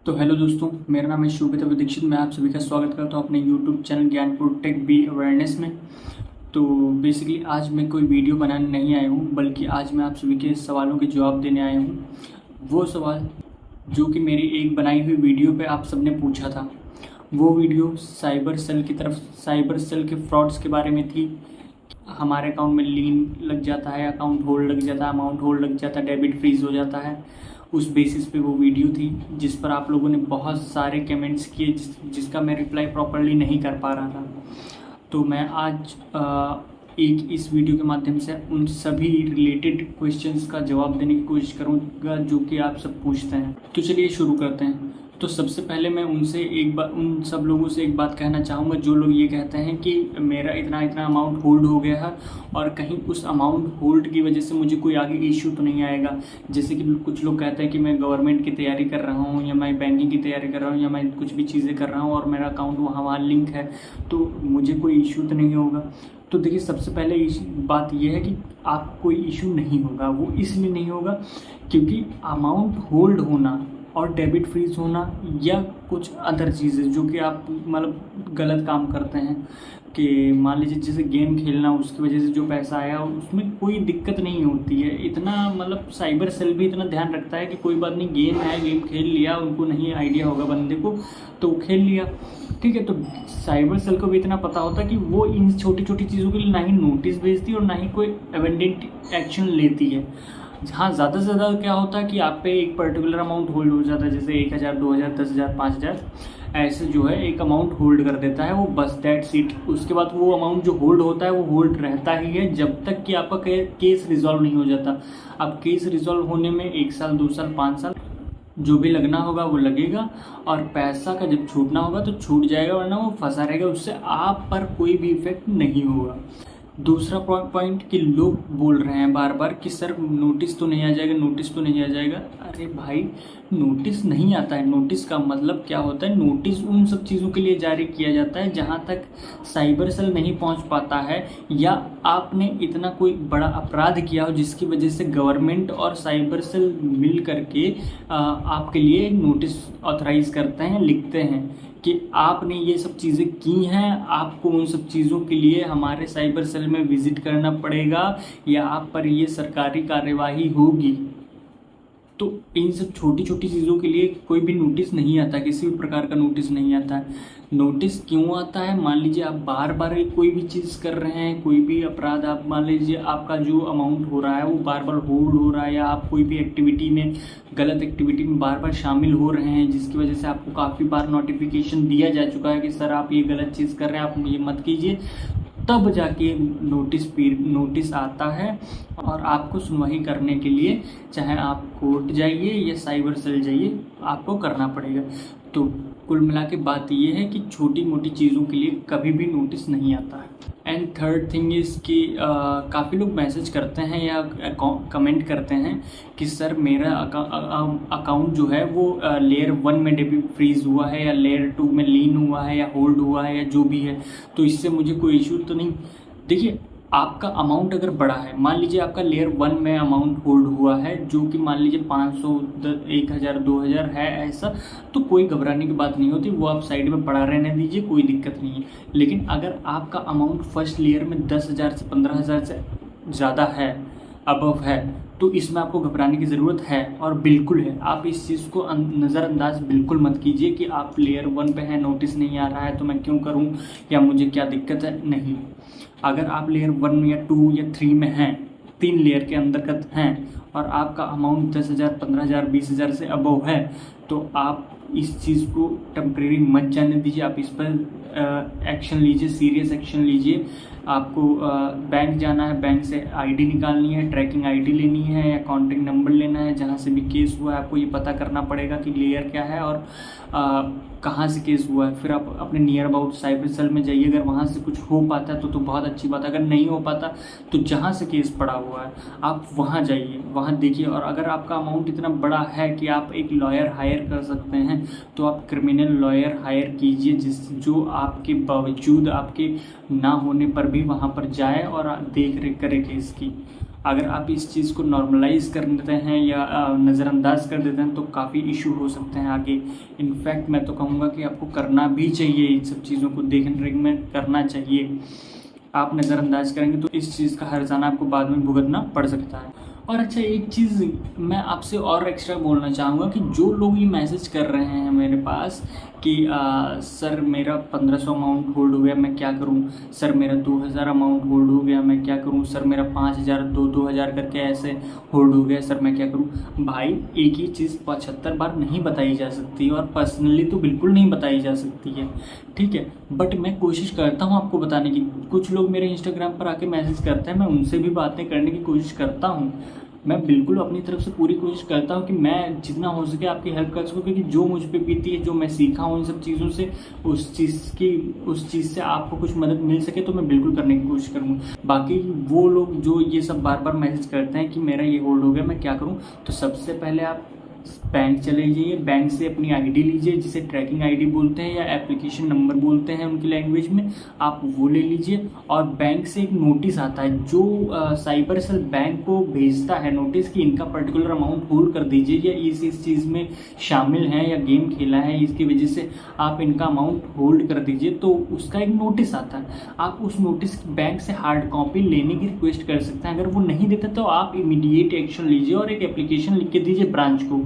तो हेलो दोस्तों, मेरा नाम है शोभित दीक्षित। मैं आप सभी का स्वागत करता हूं अपने YouTube channel Gyanpur tech be awareness में। तो बेसिकली आज मैं कोई वीडियो बनाने नहीं आया हूं, बल्कि आज मैं आप सभी के सवालों के जवाब देने आया हूं। वो सवाल जो कि मेरी एक बनाई हुई वीडियो पे आप सबने पूछा था, वो वीडियो साइबर सेल के फ्रॉड्स के बारे में थी। हमारे अकाउंट में लीन लग जाता है, अकाउंट होल्ड लग जाता है, अमाउंट होल्ड लग जाता है, डेबिट फ्रीज हो जाता है। उस बेसिस पे वो वीडियो थी जिस पर आप लोगों ने बहुत सारे कमेंट्स किए, जिसका मैं रिप्लाई प्रॉपरली नहीं कर पा रहा था। तो मैं आज एक इस वीडियो के माध्यम से उन सभी रिलेटेड क्वेश्चंस का जवाब देने की कोशिश करूंगा जो कि आप सब पूछते हैं। तो चलिए शुरू करते हैं। तो सबसे पहले मैं उन सब लोगों से एक बात कहना चाहूँगा जो लोग ये कहते हैं कि मेरा इतना अमाउंट होल्ड हो गया है और कहीं उस अमाउंट होल्ड की वजह से मुझे कोई आगे इश्यू तो नहीं आएगा। जैसे कि कुछ लोग कहते हैं कि मैं गवर्नमेंट की तैयारी कर रहा हूँ, या मैं बैंकिंग की तैयारी कर रहा हूँ, या मैं कुछ भी चीज़ें कर रहा हूँ और मेरा अकाउंट वहाँ लिंक है, तो मुझे कोई इशू तो नहीं होगा। तो देखिए, सबसे पहले बात यह है कि आपको कोई इशू नहीं होगा। वो इसलिए नहीं होगा क्योंकि अमाउंट होल्ड होना और डेबिट फ्रीज होना या कुछ अदर चीज़ें जो कि आप मतलब गलत काम करते हैं, कि मान लीजिए जैसे गेम खेलना, उसकी वजह से जो पैसा आया उसमें कोई दिक्कत नहीं होती है। इतना मतलब साइबर सेल भी इतना ध्यान रखता है कि कोई बात नहीं, गेम है, गेम खेल लिया, उनको नहीं आइडिया होगा बंदे को तो खेल लिया, ठीक है। तो साइबर सेल को भी इतना पता होता है कि वो इन छोटी छोटी चीज़ों के लिए ना ही नोटिस भेजती और ना ही कोई एवेंडेंट एक्शन लेती है। हाँ, ज़्यादा से ज़्यादा क्या होता है कि आप पे एक पर्टिकुलर अमाउंट होल्ड हो जाता है, जैसे 1000, 2000, 10,000, 5,000 ऐसे जो है एक अमाउंट होल्ड कर देता है वो, बस दैट्स इट। उसके बाद वो अमाउंट जो होल्ड होता है वो होल्ड रहता ही है जब तक कि आपका केस रिजॉल्व नहीं हो जाता। अब केस रिजॉल्व होने में 1 साल, 2 साल, 5 साल जो भी लगना होगा वो लगेगा, और पैसा का जब छूटना होगा तो छूट जाएगा, वरना वो फंसा रहेगा, उससे आप पर कोई भी इफेक्ट नहीं होगा। दूसरा पॉइंट कि लोग बोल रहे हैं बार बार कि सर नोटिस तो नहीं आ जाएगा, नोटिस तो नहीं आ जाएगा। अरे भाई, नोटिस नहीं आता है। नोटिस का मतलब क्या होता है? नोटिस उन सब चीज़ों के लिए जारी किया जाता है जहां तक साइबर सेल नहीं पहुंच पाता है, या आपने इतना कोई बड़ा अपराध किया हो जिसकी वजह से गवर्नमेंट और साइबर सेल मिल करके आपके लिए नोटिस ऑथराइज करते हैं, लिखते हैं कि आपने ये सब चीज़ें की हैं, आपको उन सब चीज़ों के लिए हमारे साइबर सेल में विजिट करना पड़ेगा या आप पर ये सरकारी कार्यवाही होगी। तो इन सब छोटी छोटी चीज़ों के लिए कोई भी नोटिस नहीं आता, किसी भी प्रकार का नोटिस नहीं आता है। नोटिस क्यों आता है? मान लीजिए आप बार बार कोई भी चीज़ कर रहे हैं, कोई भी अपराध, आप मान लीजिए आपका जो अमाउंट हो रहा है वो बार बार होल्ड हो रहा है, या आप कोई भी एक्टिविटी में, गलत एक्टिविटी में बार बार शामिल हो रहे हैं, जिसकी वजह से आपको काफ़ी बार नोटिफिकेशन दिया जा चुका है कि सर आप ये गलत चीज़ कर रहे हैं, आप ये मत कीजिए, तब जाके नोटिस आता है और आपको सुनवाई करने के लिए चाहे आप कोर्ट जाइए या साइबर सेल जाइए, आपको करना पड़ेगा। तो कुल मिला के बात ये है कि छोटी मोटी चीज़ों के लिए कभी भी नोटिस नहीं आता है। एंड थर्ड थिंग इज़ कि काफ़ी लोग मैसेज करते हैं या कमेंट करते हैं कि सर मेरा अकाउंट जो है वो लेयर 1 में डेबिट फ्रीज हुआ है, या लेयर 2 में लीन हुआ है, या होल्ड हुआ है, या जो भी है, तो इससे मुझे कोई इशू तो नहीं। देखिए, आपका अमाउंट अगर बड़ा है, मान लीजिए आपका लेयर 1 में अमाउंट होल्ड हुआ है जो कि मान लीजिए 500, 1000, 2000 है ऐसा, तो कोई घबराने की बात नहीं होती, वो आप साइड में पड़ा रहने दीजिए, कोई दिक्कत नहीं है। लेकिन अगर आपका अमाउंट फर्स्ट लेयर में 10,000 से 15,000 से ज़्यादा है, अबव है, तो इसमें आपको घबराने की ज़रूरत है, और बिल्कुल है। आप इस चीज़ को नज़रअंदाज बिल्कुल मत कीजिए कि आप लेयर 1 पे हैं, नोटिस नहीं आ रहा है तो मैं क्यों करूं, या मुझे क्या दिक्कत है। नहीं, अगर आप लेयर 1 या 2 या 3 में हैं, 3 लेयर के अंतर्गत हैं, और आपका अमाउंट 10,000, 15,000, 20,000 से अबव है, तो आप इस चीज़ को टेम्प्रेरी मत जाने दीजिए। आप इस पर एक्शन लीजिए, सीरियस एक्शन लीजिए। आपको बैंक जाना है, बैंक से आईडी निकालनी है, ट्रैकिंग आईडी लेनी है, या कॉन्टैक्ट नंबर लेना है जहाँ से भी केस हुआ है, आपको ये पता करना पड़ेगा कि लेयर क्या है और कहाँ से केस हुआ है। फिर आप अपने नियर अबाउट साइबर सेल में जाइए, अगर वहाँ से कुछ हो पाता है तो बहुत अच्छी बात है, अगर नहीं हो पाता तो जहाँ से केस पड़ा हुआ है आप वहाँ जाइए, वहाँ देखिए। और अगर आपका अमाउंट इतना बड़ा है कि आप एक लॉयर हायर कर सकते हैं, तो आप क्रिमिनल लॉयर हायर कीजिए, जो आपके बावजूद, आपके ना होने पर भी वहाँ पर जाए और देख रेख करे केस की। अगर आप इस चीज़ को नॉर्मलाइज कर देते हैं या नज़रअंदाज कर देते हैं तो काफ़ी इशू हो सकते हैं आगे। इनफैक्ट मैं तो कहूँगा कि आपको करना भी चाहिए, इन सब चीज़ों को देखने में करना चाहिए। आप नज़रअंदाज करेंगे तो इस चीज़ का हर्जाना आपको बाद में भुगतना पड़ सकता है। और अच्छा, एक चीज़ मैं आपसे और एक्स्ट्रा बोलना चाहूँगा कि जो लोग ये मैसेज कर रहे हैं मेरे पास कि सर मेरा 1500 अमाउंट होल्ड हो गया, मैं क्या करूँ, सर मेरा 2000 अमाउंट होल्ड हो गया, मैं क्या करूँ, सर मेरा 5000 2000 करके ऐसे होल्ड हो गया, सर मैं क्या करूँ। भाई, एक ही चीज़ 75 बार नहीं बताई जा सकती और पर्सनली तो बिल्कुल नहीं बताई जा सकती है, ठीक है। बट मैं कोशिश करता हूँ आपको बताने की। कुछ लोग मेरे इंस्टाग्राम पर आके मैसेज करते हैं, मैं उनसे भी बातें करने की कोशिश करता हूँ। मैं बिल्कुल अपनी तरफ से पूरी कोशिश करता हूँ कि मैं जितना हो सके आपकी हेल्प कर सकूँ, क्योंकि जो मुझ पे बीती है, जो मैं सीखा हूँ इन सब चीज़ों से, उस चीज़ से आपको कुछ मदद मिल सके तो मैं बिल्कुल करने की कोशिश करूँगा। बाकी वो लोग जो ये सब बार बार मैसेज करते हैं कि मेरा ये होल्ड हो गया, मैं क्या करूँ, तो सबसे पहले आप बैंक चले जाइए, बैंक से अपनी आईडी लीजिए, जिसे ट्रैकिंग आईडी बोलते हैं या एप्लीकेशन नंबर बोलते हैं उनकी लैंग्वेज में, आप वो ले लीजिए। और बैंक से एक नोटिस आता है जो साइबर सेल बैंक को भेजता है नोटिस कि इनका पर्टिकुलर अमाउंट होल्ड कर दीजिए, या इस चीज़ में शामिल हैं या गेम खेला है, इसकी वजह से आप इनका अमाउंट होल्ड कर दीजिए, तो उसका एक नोटिस आता है। आप उस नोटिस बैंक से हार्ड कॉपी लेने की रिक्वेस्ट कर सकते हैं। अगर वो नहीं देते तो आप इमीडिएट एक्शन लीजिए और एक एप्लीकेशन लिख के दीजिए ब्रांच को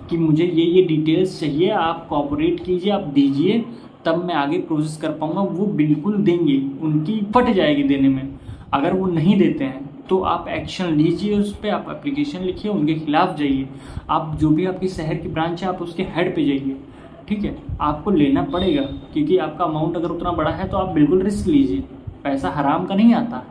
कि मुझे ये डिटेल्स चाहिए, आप कोऑपरेट कीजिए, आप दीजिए, तब मैं आगे प्रोसेस कर पाऊंगा। वो बिल्कुल देंगे, उनकी फट जाएगी देने में। अगर वो नहीं देते हैं तो आप एक्शन लीजिए, उस पर आप एप्लीकेशन लिखिए, उनके खिलाफ जाइए। आप जो भी आपकी शहर की ब्रांच है आप उसके हेड पे जाइए, ठीक है। आपको लेना पड़ेगा, क्योंकि आपका अमाउंट अगर उतना बड़ा है तो आप बिल्कुल रिस्क लीजिए। पैसा हराम का नहीं आता,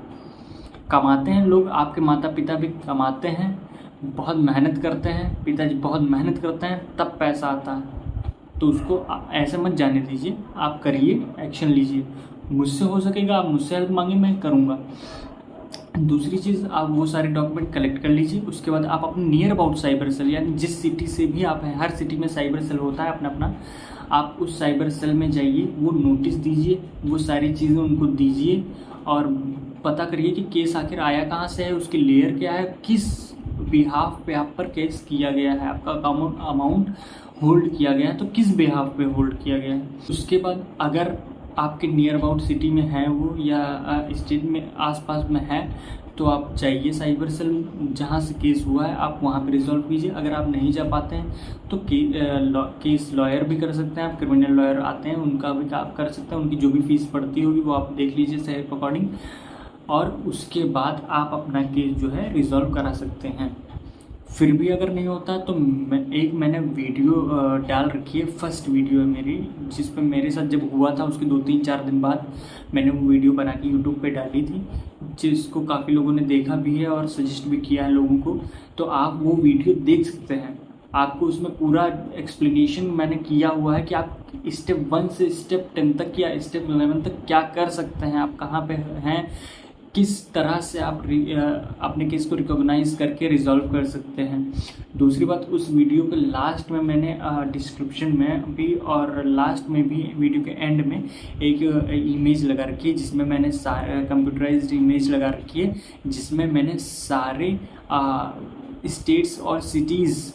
कमाते हैं लोग, आपके माता पिता भी कमाते हैं, बहुत मेहनत करते हैं, पिताजी बहुत मेहनत करते हैं, तब पैसा आता है। तो उसको ऐसे मत जाने दीजिए, आप करिए, एक्शन लीजिए। मुझसे हो सकेगा आप मुझसे हेल्प मांगे, मैं करूँगा। दूसरी चीज़, आप वो सारे डॉक्यूमेंट कलेक्ट कर लीजिए। उसके बाद आप अपने नियर अबाउट साइबर सेल, यानी जिस सिटी से भी आप हैं, हर सिटी में साइबर सेल होता है अपना अपना, आप उस साइबर सेल में जाइए, वो नोटिस दीजिए, वो सारी चीज़ें उनको दीजिए और पता करिए कि केस आखिर आया कहाँ से है, उसकी लेयर क्या है, किस बिहाफ पे आप पर केस किया गया है, आपका अमाउंट होल्ड किया गया है तो किस बिहाफ पे होल्ड किया गया है। उसके बाद अगर आपके नियर अबाउट सिटी में है वो, या स्टेट में आसपास में है, तो आप जाइए साइबर सेल, जहाँ से केस हुआ है आप वहाँ पे रिजॉल्व कीजिए। अगर आप नहीं जा पाते हैं तो केस लॉयर भी कर सकते हैं आप, क्रिमिनल लॉयर आते हैं, उनका भी आप कर सकते हैं। उनकी जो भी फीस पड़ती होगी वो आप देख लीजिए शहर के अकॉर्डिंग, और उसके बाद आप अपना केस जो है रिजॉल्व करा सकते हैं। फिर भी अगर नहीं होता तो मैंने वीडियो डाल रखी है, फर्स्ट वीडियो है मेरी, जिस पर मेरे साथ जब हुआ था उसके 2-3-4 दिन बाद मैंने वो वीडियो बना के यूट्यूब पे डाली थी, जिसको काफ़ी लोगों ने देखा भी है और सजेस्ट भी किया है लोगों को। तो आप वो वीडियो देख सकते हैं, आपको उसमें पूरा एक्सप्लेनेशन मैंने किया हुआ है कि आप स्टेप 1 से स्टेप 10 तक या स्टेप 11 तक क्या कर सकते हैं, आप कहाँ पे हैं, किस तरह से आप अपने केस को रिकॉग्नाइज करके रिजॉल्व कर सकते हैं। दूसरी बात, उस वीडियो के लास्ट में मैंने डिस्क्रिप्शन में भी और लास्ट में भी वीडियो के एंड में एक इमेज लगा रखी है, जिसमें मैंने कंप्यूटराइज्ड इमेज लगा रखी है, जिसमें मैंने सारे स्टेट्स और सिटीज़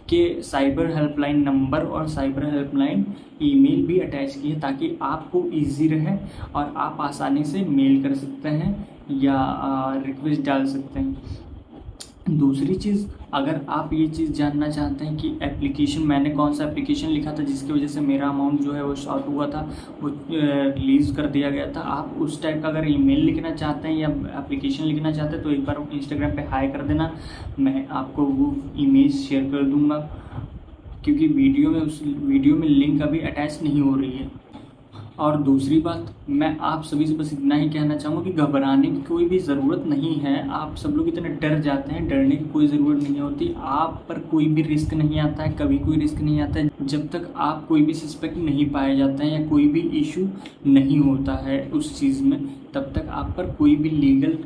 के साइबर हेल्पलाइन नंबर और साइबर हेल्पलाइन ईमेल भी अटैच किए, ताकि आपको इजी रहे और आप आसानी से मेल कर सकते हैं या रिक्वेस्ट डाल सकते हैं। दूसरी चीज़, अगर आप ये चीज़ जानना चाहते हैं कि एप्लीकेशन, मैंने कौन सा एप्लीकेशन लिखा था जिसकी वजह से मेरा अमाउंट जो है वो शॉर्ट हुआ था, वो रिलीज़ कर दिया गया था, आप उस टाइप का अगर ईमेल लिखना चाहते हैं या एप्लीकेशन लिखना चाहते हैं तो एक बार इंस्टाग्राम पे हाई कर देना, मैं आपको वो इमेज शेयर कर दूँगा, क्योंकि उस वीडियो में लिंक अभी अटैच नहीं हो रही है। और दूसरी बात, मैं आप सभी से बस इतना ही कहना चाहूँगा कि घबराने की कोई भी ज़रूरत नहीं है। आप सब लोग इतने डर जाते हैं, डरने की कोई ज़रूरत नहीं होती। आप पर कोई भी रिस्क नहीं आता है, कभी कोई रिस्क नहीं आता है जब तक आप कोई भी सस्पेक्ट नहीं पाए जाते हैं या कोई भी इशू नहीं होता है उस चीज़ में, तब तक आप पर कोई भी लीगल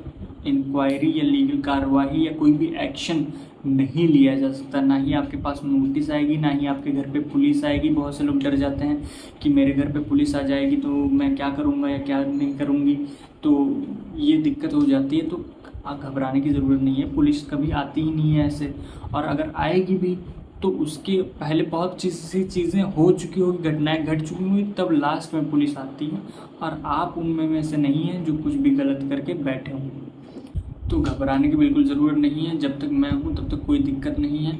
इंक्वायरी या लीगल कार्रवाई या कोई भी एक्शन नहीं लिया जा सकता। ना ही आपके पास नोटिस आएगी, ना ही आपके घर पे पुलिस आएगी। बहुत से लोग डर जाते हैं कि मेरे घर पे पुलिस आ जाएगी तो मैं क्या करूँगा या क्या नहीं करूँगी, तो ये दिक्कत हो जाती है। तो घबराने की ज़रूरत नहीं है, पुलिस कभी आती ही नहीं है ऐसे। और अगर आएगी भी तो उसके पहले बहुत सी चीज़ें हो चुकी होगी, घटनाएं घट चुकी होंगी, तब लास्ट में पुलिस आती है। और आप उनमें में से नहीं हैं जो कुछ भी गलत करके बैठे होंगे। तो घबराने की बिल्कुल ज़रूरत नहीं है। जब तक मैं हूँ तब तक कोई दिक्कत नहीं है।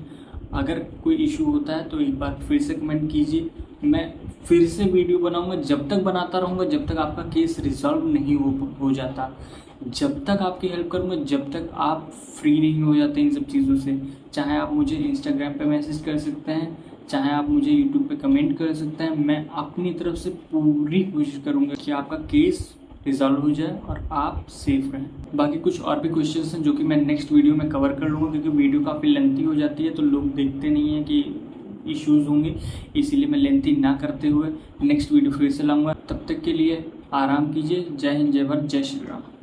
अगर कोई इशू होता है तो एक बार फिर से कमेंट कीजिए, मैं फिर से वीडियो बनाऊंगा। जब तक बनाता रहूँगा जब तक आपका केस रिजॉल्व नहीं हो जाता, जब तक आपकी हेल्प करूँगा, जब तक आप फ्री नहीं हो जाते इन सब चीज़ों से। चाहे आप मुझे इंस्टाग्राम पे मैसेज कर सकते हैं, चाहे आप मुझे यूट्यूब पे कमेंट कर सकते हैं। मैं अपनी तरफ से पूरी कोशिश करूँगा कि आपका केस रिजॉल्व हो जाए और आप सेफ रहें। बाकी कुछ और भी क्वेश्चंस हैं जो कि मैं नेक्स्ट वीडियो में कवर कर लूँगा, क्योंकि वीडियो काफ़ी लेंथी हो जाती है तो लोग देखते नहीं हैं कि इश्यूज़ होंगे, इसीलिए मैं लेंथी ना करते हुए नेक्स्ट वीडियो फिर से लाऊंगा। तब तक के लिए आराम कीजिए। जय हिंद, जय भारत, जय श्री राम।